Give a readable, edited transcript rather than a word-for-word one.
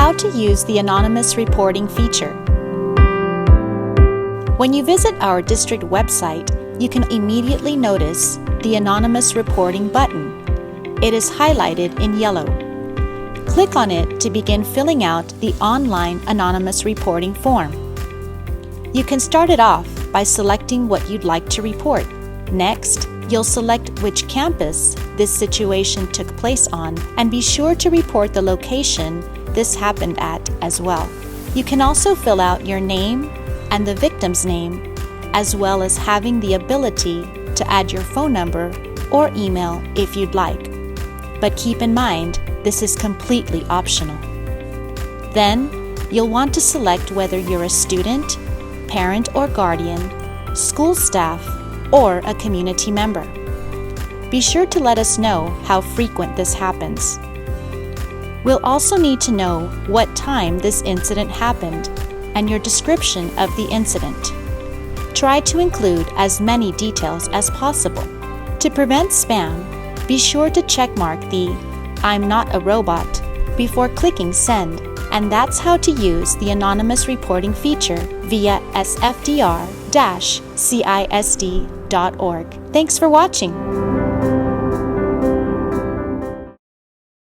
How to use the anonymous reporting feature. When you visit our district website, you can immediately notice the anonymous reporting button. It is highlighted in yellow. Click on it to begin filling out the online anonymous reporting form. You can start it off by selecting what you'd like to report. Next, you'll select which campus this situation took place on and be sure to report the location this happened at as well. You can also fill out your name and the victim's name, as well as having the ability to add your phone number or email if you'd like. But keep in mind, this is completely optional. Then, you'll want to select whether you're a student, parent or guardian, school staff, or a community member. Be sure to let us know how frequent this happens. We'll also need to know what time this incident happened and your description of the incident. Try to include as many details as possible. To prevent spam, be sure to checkmark the "I'm not a robot" before clicking send, and that's how to use the anonymous reporting feature via SFDR-CISD.org. Thanks for watching.